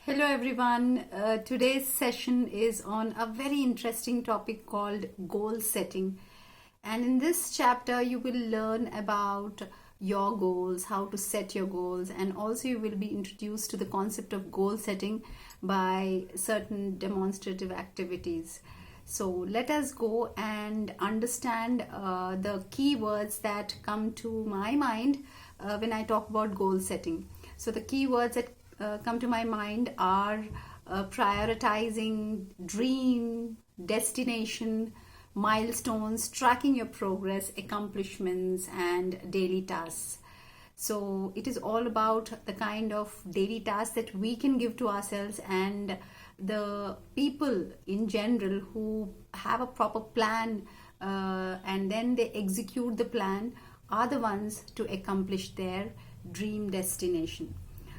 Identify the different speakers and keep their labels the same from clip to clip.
Speaker 1: Hello everyone. Today's session is on a very interesting topic called goal setting. And in this chapter, you will learn about your goals, how to set your goals, and also you will be introduced to the concept of goal setting by certain demonstrative activities. So let us go and understand the key words that come to my mind when I talk about goal setting. So the key words that come to my mind are prioritizing, dream, destination, milestones, tracking your progress, accomplishments, and daily tasks. So it is all about the kind of daily tasks that we can give to ourselves, and the people in general who have a proper plan and then they execute the plan are the ones to accomplish their dream destination.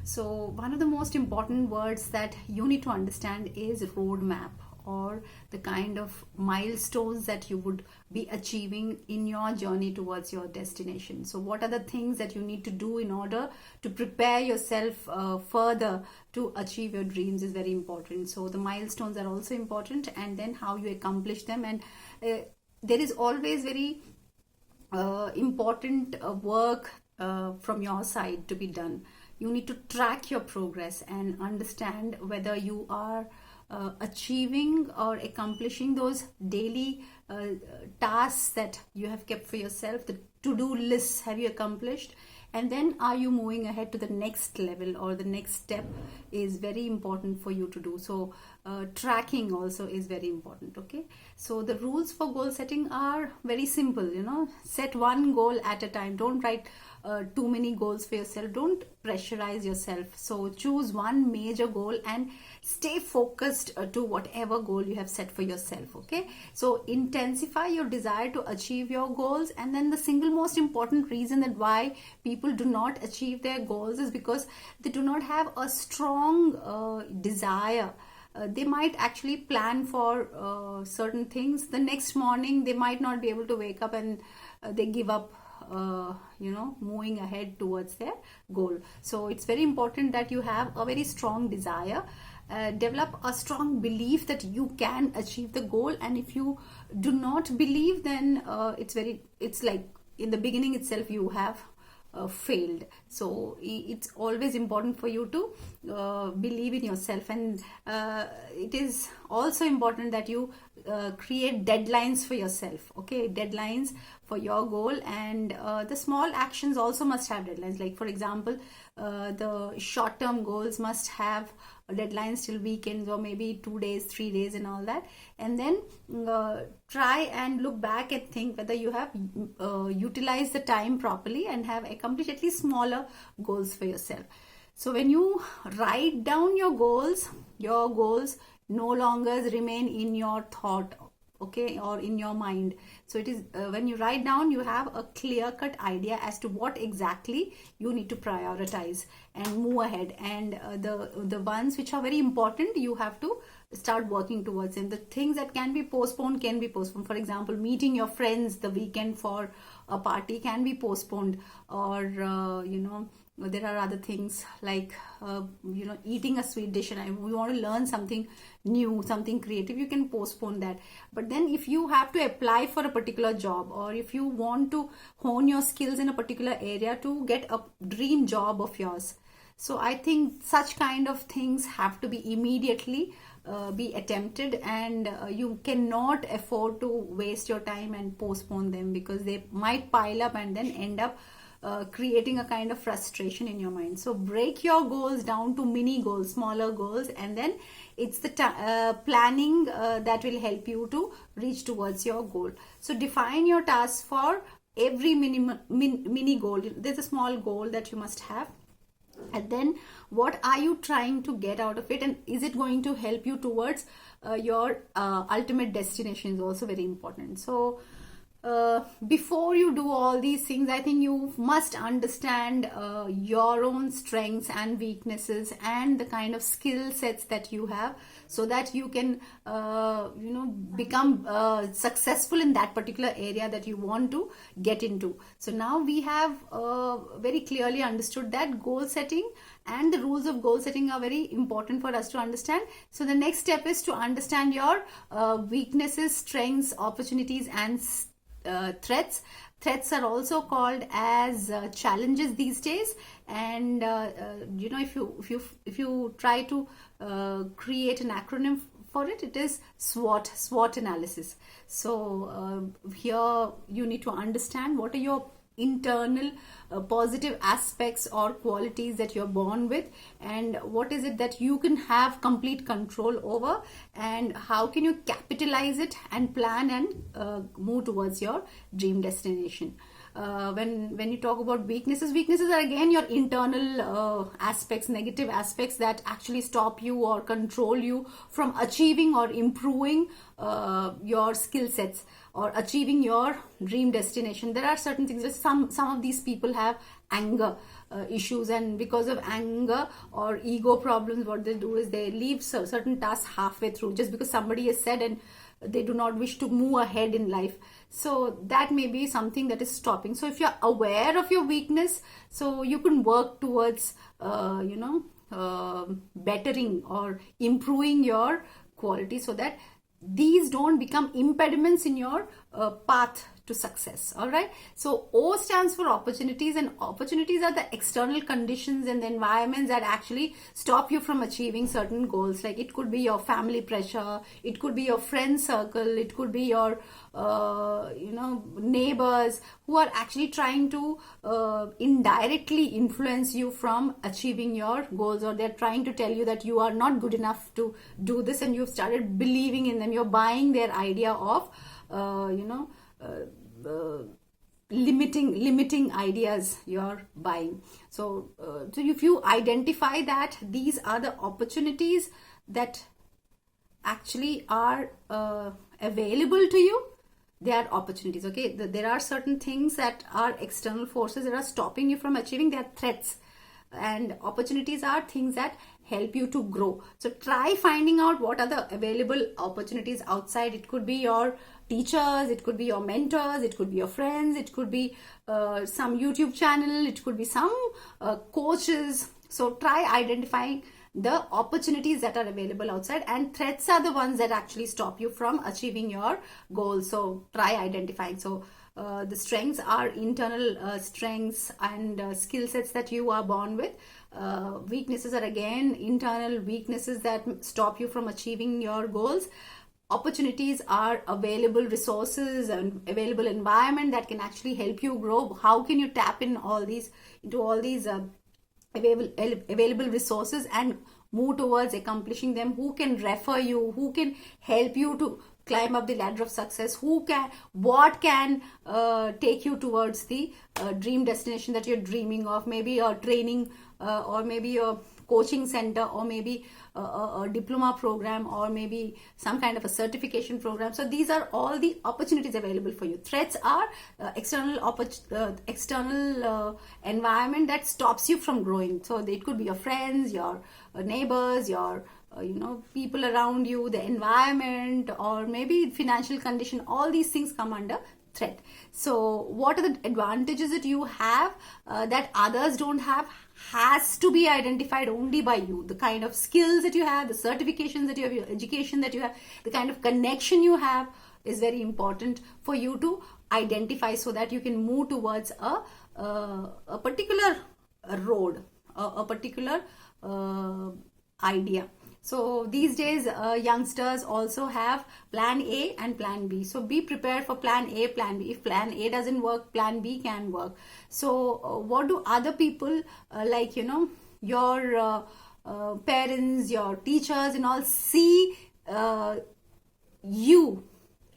Speaker 1: So one of the most important words that you need to understand is roadmap, or the kind of milestones that you would be achieving in your journey towards your destination. So what are the things that you need to do in order to prepare yourself further to achieve your dreams is very important. So the milestones are also important, and then how you accomplish them. And there is always very important work from your side to be done. You need to track your progress and understand whether you are achieving or accomplishing those daily tasks that you have kept for yourself. The to-do lists, have you accomplished? And then are you moving ahead to the next level, or the next step is very important for you to do. So tracking also is very important. Okay, so the rules for goal setting are very simple. Set one goal at a time. Don't write too many goals for yourself. Don't pressurize yourself. So choose one major goal and stay focused to whatever goal you have set for yourself. Okay, so intensify your desire to achieve your goals. And then the single most important reason that why people do not achieve their goals is because they do not have a strong desire. They might actually plan for certain things. The next morning they might not be able to wake up, and they give up moving ahead towards their goal. So it's very important that you have a very strong desire, develop a strong belief that you can achieve the goal. And if you do not believe, then it's like in the beginning itself you have failed. So it's always important for you to believe in yourself, and it is also important that you create deadlines for yourself. Okay, deadlines for your goal. And the small actions also must have deadlines. Like for example, the short-term goals must have deadlines till weekends, or maybe 2 days, 3 days, and all that. And then try and look back and think whether you have utilized the time properly and have accomplished at least smaller goals for yourself. So when you write down your goals no longer remain in your thought, okay, or in your mind. So it is when you write down, you have a clear-cut idea as to what exactly you need to prioritize and move ahead. And the ones which are very important, you have to start working towards them. The things that can be postponed can be postponed. For example, meeting your friends the weekend for a party can be postponed, or there are other things like eating a sweet dish, and we want to learn something new, something creative, you can postpone that. But then if you have to apply for a particular job, or if you want to hone your skills in a particular area to get a dream job of yours, so I think such kind of things have to be immediately be attempted, and you cannot afford to waste your time and postpone them, because they might pile up and then end up creating a kind of frustration in your mind. So break your goals down to mini goals, smaller goals, and then it's the planning that will help you to reach towards your goal. So define your tasks for every mini goal. There's a small goal that you must have, and then what are you trying to get out of it, and is it going to help you towards your ultimate destination is also very important. So before you do all these things, I think you must understand your own strengths and weaknesses and the kind of skill sets that you have, so that you can become successful in that particular area that you want to get into. So now we have very clearly understood that goal setting and the rules of goal setting are very important for us to understand. So the next step is to understand your weaknesses, strengths, opportunities, and threats. Threats are also called as challenges these days. And if you try to create an acronym for it, it is SWOT analysis. So here you need to understand what are your internal positive aspects or qualities that you're born with, and what is it that you can have complete control over, and how can you capitalize it and plan and move towards your dream destination. When you talk about weaknesses are again your internal aspects, negative aspects that actually stop you or control you from achieving or improving your skill sets or achieving your dream destination. There are certain things that some of these people have anger issues, and because of anger or ego problems, what they do is they leave certain tasks halfway through just because somebody has said, and they do not wish to move ahead in life. So that may be something that is stopping. So if you're aware of your weakness, so you can work towards bettering or improving your quality, so that these don't become impediments in your path to success. All right. So O stands for opportunities, and opportunities are the external conditions and the environments that actually stop you from achieving certain goals. Like it could be your family pressure, it could be your friend circle, it could be your neighbors who are actually trying to indirectly influence you from achieving your goals, or they're trying to tell you that you are not good enough to do this, and you've started believing in them. You're buying their idea of limiting ideas you're buying. So if you identify that these are the opportunities that actually are available to you, they are opportunities. Okay, there are certain things that are external forces that are stopping you from achieving. They are threats, and opportunities are things that help you to grow. So try finding out what are the available opportunities outside. It could be your teachers, it could be your mentors, it could be your friends, it could be some YouTube channel, it could be some coaches. So try identifying the opportunities that are available outside, and threats are the ones that actually stop you from achieving your goals. So try identifying. So the strengths are internal strengths and skill sets that you are born with. Weaknesses are again internal weaknesses that stop you from achieving your goals. Opportunities are available resources and available environment that can actually help you grow. How can you tap into all these available resources and move towards accomplishing them? Who can refer you? Who can help you to climb up the ladder of success? What can take you towards the dream destination that you're dreaming of? Maybe a training or maybe a coaching center, or maybe a diploma program, or maybe some kind of a certification program. So these are all the opportunities available for you. Threats are external environment that stops you from growing. So it could be your friends, your neighbors, your people around you, the environment, or maybe financial condition. All these things come under threat. So what are the advantages that you have that others don't have? Has to be identified only by you. The kind of skills that you have, the certifications that you have, your education that you have, the kind of connection you have is very important for you to identify, so that you can move towards a particular road, a particular idea. So these days youngsters also have plan A and plan B. So be prepared for plan A, plan B. If plan A doesn't work, plan B can work. So what do other people your parents, your teachers and all see you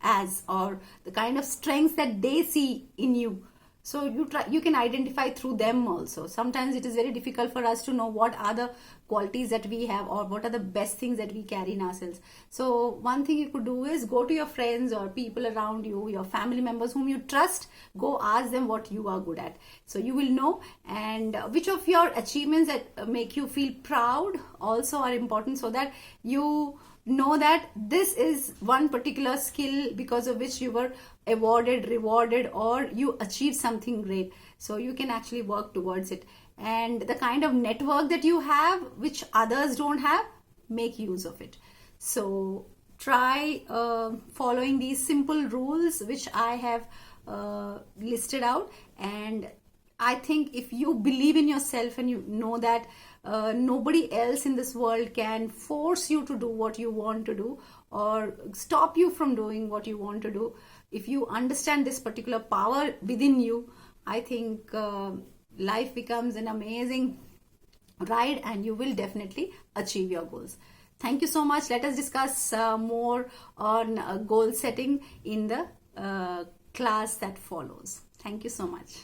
Speaker 1: as, or the kind of strengths that they see in you? So you can identify through them also. Sometimes it is very difficult for us to know what other qualities that we have, or what are the best things that we carry in ourselves. So one thing you could do is go to your friends or people around you, your family members whom you trust, go ask them what you are good at. So you will know, and which of your achievements that make you feel proud also are important, so that you know that this is one particular skill because of which you were awarded, rewarded, or you achieved something great. So you can actually work towards it. And the kind of network that you have which others don't have, make use of it. So try following these simple rules which I have listed out. And I think if you believe in yourself and you know that nobody else in this world can force you to do what you want to do or stop you from doing what you want to do, if you understand this particular power within you, I think life becomes an amazing ride, and you will definitely achieve your goals. Thank you so much. Let us discuss more on goal setting in the class that follows. Thank you so much.